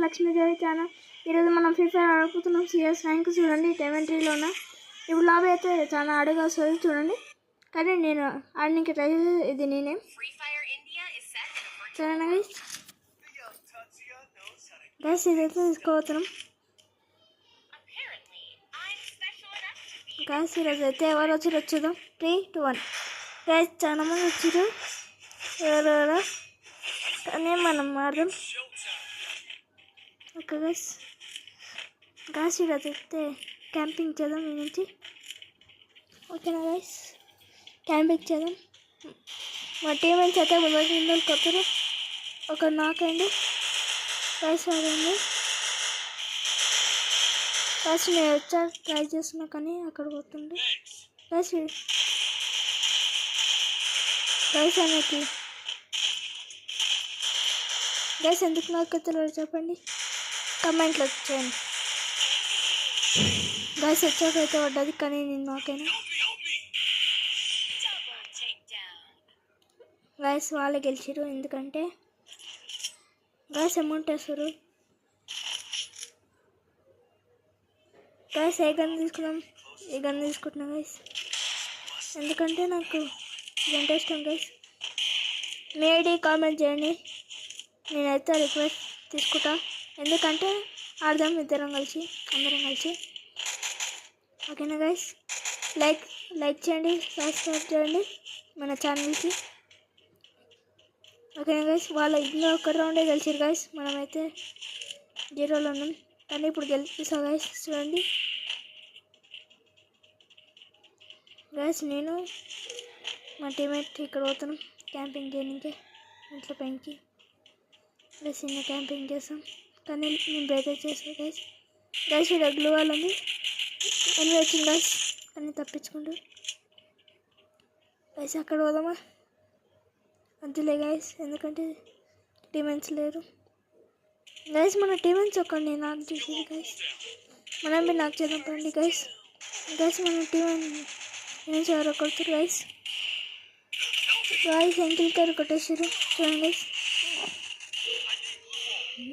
Lakshmidevi channel. ఈరోజు మనం free fire ఆడుకుతున్నాం. CS rank చూడండి, టెమెంట్రీలోన. ఇప్పుడు లాబీ అయితే చాలా అడుగు వస్తుంది చూడండి. కానీ నేను ఆడడానికి ట్రై చేసి ఇది నేనే. సరేనా గైస్? గైస్ ఇదైతే తీసుకోవచ్చున్నాం. గైస్ ఈరోజు అయితే ఎవరు వచ్చారు చూద్దాం. 3, 2, 1. గైస్ చాలా మంది వచ్చారు. ఎవరెవరో కానీ మనం ఆడదాం. Okay guys. గైస్ ఈరోజు అయితే క్యాంపింగ్ చేద్దాం ఈ నుంచి. ఓకేనా గైస్? క్యాంపింగ్ చేద్దాం. మా టీం నుంచి అయితే ముందు కొత్తరు ఒక నాకండి గైస్. ఆడండి గైస్. నేను వచ్చా ట్రై చేస్తున్నా కానీ అక్కడ పోతుంది గైస్. గైస్ అనేది గైస్ ఎందుకు నాకు తెలియదు చెప్పండి, కమెంట్లో వచ్చేయండి. గైస్ వచ్చాకైతే పడ్డది కానీ నేను నాకైనా గైస్ వాళ్ళే గెలిచారు. ఎందుకంటే గైస్ అమౌంట్ వేస్తారు. గైస్ ఏ గన్ తీసుకున్నాం, ఈ గన్ తీసుకుంటున్నాం గైస్. ఎందుకంటే నాకు ఇదంటే ఇష్టం గైస్. మీ ఐడి కామెంట్ చేయండి, నేనైతే రిక్వెస్ట్ తీసుకుంటా. ఎందుకంటే ఆడదాం అందరం కలిసి. ఓకేనా గైస్? లైక్ చేయండి, సబ్స్క్రైబ్ చేయండి మన ఛానల్కి. ఓకేనా గైస్? వాళ్ళ ఇంట్లో ఒక రౌండే గెలిచారు గైస్. మనమైతే 0లో ఉన్నాం కానీ ఇప్పుడు గెలిపిస్తా గైస్. చూడండి గైస్, నేను మా టీమేట్ ఇక్కడ పోతున్నాం క్యాంపింగ్ చేయడానికి. ఇంట్లో పైకి గైస్ చిన్న క్యాంపింగ్ చేస్తాం కానీ నేను బయట చేస్తాను గైస్. గైస్ ఇక్కడ గ్లూ వాల్ ఉంది, ఎన్ని వచ్చింది గైస్ కానీ తప్పించుకుంటూ. గైస్ అక్కడ పోదామా? వద్దులే గైస్, ఎందుకంటే టీమెంట్స్ లేరు గైస్. మన టీమెంట్స్ ఒక్కడిని నాకు చేసేది గైస్. మనం మీరు నాకు చేద్దాం పండి గైస్. మన టీమెంట్స్ ఎవరో కొడుతారు గైస్. ఎంకిల్ కారు కొట్టేసారు చూడండి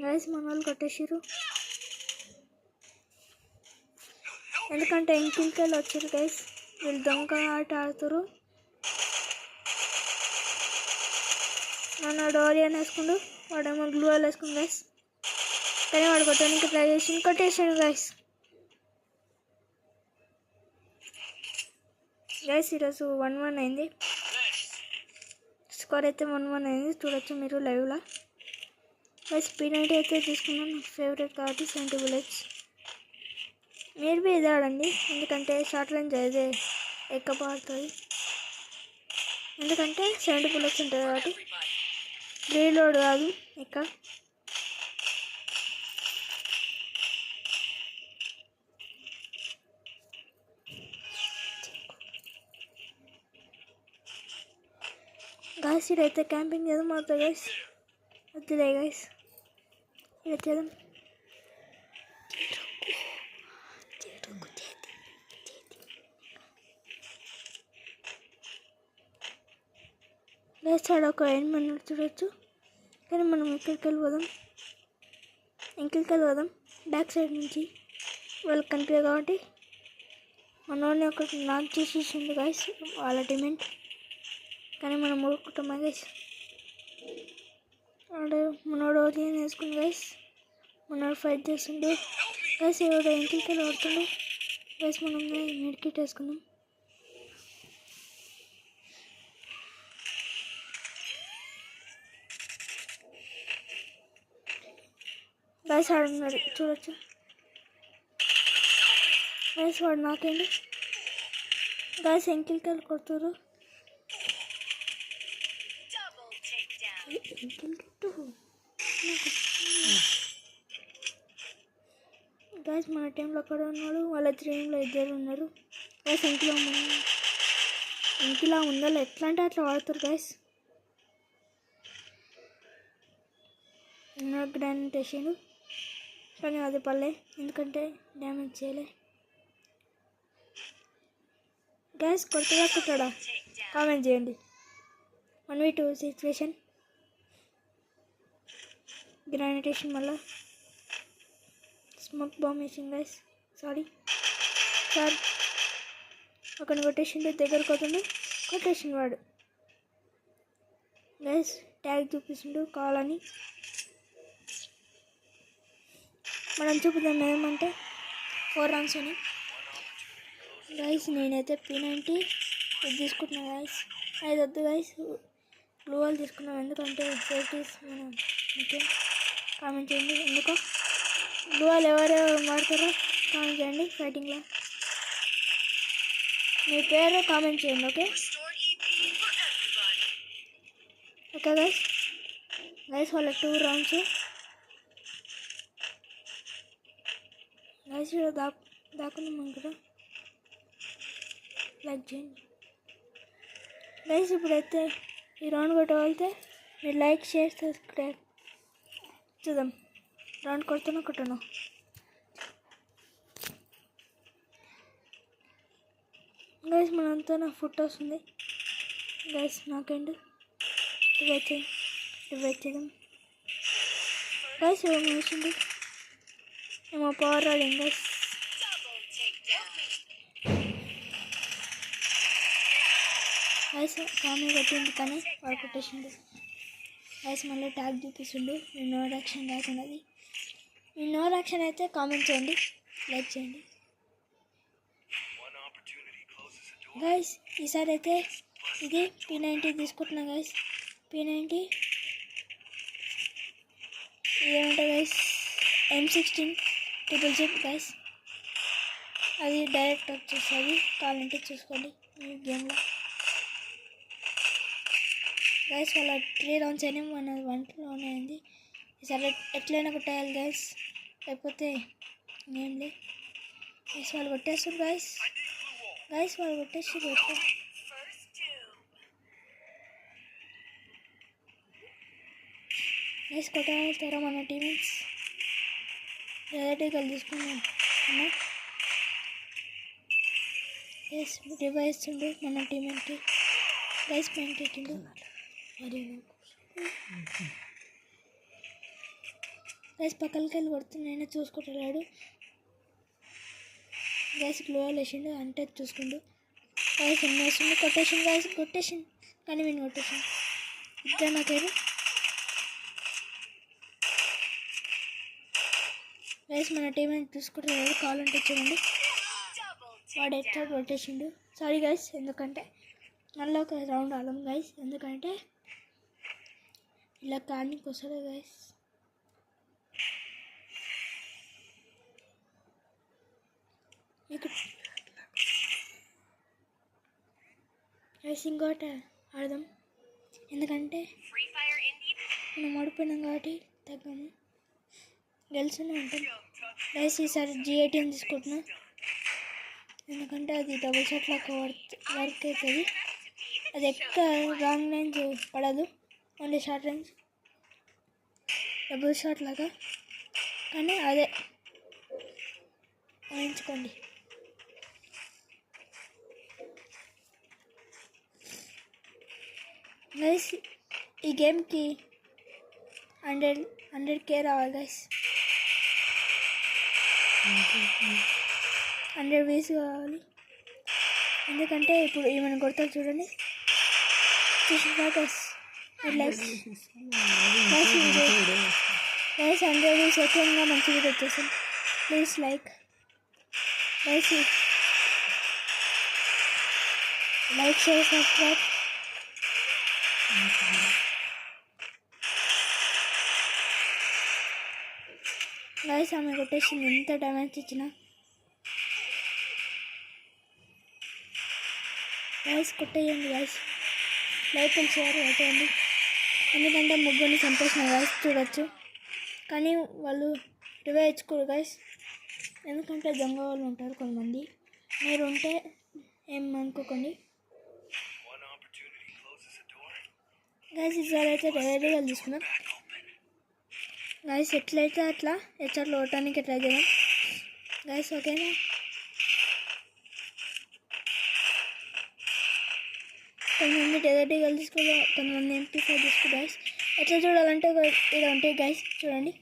గైస్. మన వాళ్ళు కొట్టేసారు ఎందుకంటే ఎంకిల్ కాయలు వచ్చారు గైస్. వీళ్ళు దొంగ ఆట ఆడుతారు. మన డోరియన్ వేసుకుండు, వాడేమో గ్లూ వాల్ వేసుకుండు గైస్. కానీ వాడు కొట్టడానికి ట్రై చేసి కొట్టేసాడు గైస్. ఈరోజు 1-1 అయింది. స్కోర్ అయితే 1-1 అయింది, చూడొచ్చు మీరు లైవ్లో గైస్. P90 అయితే తీసుకున్నాను, నాకు ఫేవరెట్ కాబట్టి 70 bullets. మీరు బి ఇదే ఆడండి, ఎందుకంటే షార్ట్ రేంజ్ అయితే ఎక్కబడుతుంది. ఎందుకంటే 70 bullets ఉంటుంది కాబట్టి రీలోడ్ కాదు ఇక్కడ. గైస్ ఇదైతే క్యాంపింగ్ చేద్దాం అవుతుంది గైస్. వద్దులే గైస్, ఇలా చేద్దాం. గైస్ ఆడ ఒక 8 minutes చూడొచ్చు కానీ మనం ఎక్కడికి వెళ్ళిపోదాం బ్యాక్ సైడ్ నుంచి. వాళ్ళకి కనిపించదు కాబట్టి మనోడిని ఒకటి నాక్ చేసేసింది గైస్ వాళ్ళ టీమెంట్. కానీ మనం ఊరుకుంటామా గైస్? మనోడు ఓరియన్ వేసుకుంది గైస్. మనోడు ఫైట్ చేస్తుండే గైస్. ఎవడో ఎంకిల్కి ఆడుతుండే గైస్. మనం మెడికిట్ వేసుకుందాం. గైస్ ఆడున్నాడు చూడొచ్చు గైస్. వాడు నాకేంటి గైస్ ఎంకిల్కి కొడుతురు. గైస్ మన టీంలో అక్కడ ఉన్నాడు, వాళ్ళ టీంలో 2 ఉన్నారు గైస్. ఇంకిలా ఉందా ఎట్లా అంటే అట్లా వాడుతారు గైస్. గ్రానైట్ వేసాడు కానీ అది పడలే, ఎందుకంటే డ్యామేజ్ చేయలే గైస్. కొత్తగా కొట్టాడా కామెంట్ చేయండి. 1v2 సిచ్యువేషన్ గ్రానైట్ వేసిన మళ్ళీ స్మోక్ బాంబ్ వేసింది గైస్. సారీ సార్, అక్కడ కొట్టేసిండు, దగ్గరకు అవుతుండు, కొట్టేసిండు వాడు గైస్. ట్యాగ్ చూపిస్తుండు కావాలని. మనం చూపుదాం ఏమంటే 4 రౌండ్స్ అని గైస్. నేనైతే P90 ఇది తీసుకుంటున్నాను గైస్. అది వద్దు గైస్, గ్లూవాల్ తీసుకున్నాం, ఎందుకంటే సేఫ్టీస్ మనం ఓకే. కామెంట్ చేయండి ఎందుకో గ్లూవాల్ ఎవరెవరు వాడతారో కామెంట్ చేయండి. ఫైటింగ్లో మీ పేరు కామెంట్ చేయండి ఓకే. Okay guys. గైస్ వాళ్ళ 2 రౌండ్స్ గైస్. దాక్కున్నాం ఇక్కడ, లైక్ చేయండి గైస్. ఇప్పుడైతే ఈ రౌండ్ కొట్టగలిగితే మీరు లైక్ షేర్ సబ్స్క్రైబ్. చూద్దాం రౌండ్ కొట్టను. గైస్ మనంతా నా ఫుట్ వస్తుంది గైస్. నాకేంటి డివైడ్ చేద్దాం గైస్. ఏమో వేసింది, ఏమో పవర్ రాడింగ్ గైస్. గైస్ కామె కొట్టింది కానీ వాడు కొట్టేసిండు గైస్. మళ్ళీ ట్యాగ్ చూపిస్తుండు. నేను నో యాక్షన్ రాకున్నది. మీ నో యాక్షన్ అయితే కామెంట్ చేయండి, లైక్ చేయండి గైస్. ఈసారి అయితే ఇది P90 తీసుకుంటున్నా గైస్. P90 ఇదేమంటే గైస్ M16 ZZZ గైస్. అది డైరెక్ట్ వచ్చేస్తుంది, కావాలంటే చూసుకోండి ఈ గేమ్లో గైస్. వాళ్ళ 3 రౌండ్స్ అయినా మన 1లోనే అయింది. ఈసారి ఎట్లయినా కొట్టేయాలి గైస్, లేకపోతే ఏం లేదు గైస్. వాళ్ళు కొట్టేస్తారు గైస్. వాళ్ళు కొట్టేస్తారు గైస్. కొట్టేస్తారా మన టీమేట్స్? ఎదటికలు తీసుకున్నాం అన్నా గైస్. రివైజ్ ఉండు మన టీమేట్కి గైస్. పెయింట్ పెట్టిండు గైస్. పక్కలకి వెళ్ళి కొడుతున్నాయినా చూసుకుంటున్నాడు గైస్. గ్లోవల్ వేసిండు అంటే చూసుకుండు గైస్. ఎన్ని వేసిండు, కొట్టేసిండు గైస్. కొట్టేసిండు కానీ వీడిని కొట్టేసిండు. ఇద్దరు నా పేరు గైస్. మన టీం చూసుకుంటున్నాడు, కావాలంటే చూడండి. వాడు ఎట్లా కొట్టేసిండు. సారీ గైస్, ఎందుకంటే మళ్ళీ ఒక రౌండ్ ఆడడం గైస్. ఎందుకంటే ఇలా కార్నికి వస్తుంది గైస్. మీకు గైస్ ఇంకోటి ఆడదాం, ఎందుకంటే మనం ఓడిపోయినాం కాబట్టి తగ్గాము, గెలిచినే ఉంటాం గైస్. ఈసారి G18 తీసుకుంటున్నా, ఎందుకంటే అది డబుల్ షాట్ లాగా వర్క్ అవుతుంది. అది ఎక్కువ లాంగ్ రేంజ్ పడదు, only short range double shot లాగా. కానీ అదే ఊహించుకోండి. గైస్ ఈ గేమ్కి 100K రావాలి గైస్. 100 వ్యూస్ కావాలి, ఎందుకంటే ఇప్పుడు ఏమైనా కొడతారు చూడండి. చూసిన గైస్ లైక్ గైస్ 100 వ్యూస్ ఎక్కువగా మంచి వీడియో వచ్చేసాం. Please like guys, like share subscribe. Guys ఆమె కొట్టేసింది, ఎంత డ్యామేజ్ ఇచ్చిన గైస్. కొట్టేయండి గైస్, లైక్ అండ్ షేర్ కొట్టేయండి, ఎందుకంటే ముగ్గురిని చంపేసిన గైస్ చూడొచ్చు. కానీ వాళ్ళు రివైవ్ ఇచ్చుకోరు గైస్, ఎందుకంటే దొంగ వాళ్ళు ఉంటారు కొంతమంది. మీరు ఉంటే ఏం అనుకోకండి గైస్. ఈసారి అయితే డైరెక్ట్గా తీసుకున్నాం గైస్. ఎట్లయితే అట్లా హెచ్ఆర్లో ఓటానికి ట్రై చేద్దాం గైస్, ఓకేనా? కొంతమంది డైరెక్ట్గా తీసుకోవాలి, కొంతమంది MP5 తీసుకో గైస్. ఎట్లా చూడాలంటే ఇక్కడ ఉంటాయి గైస్, చూడండి.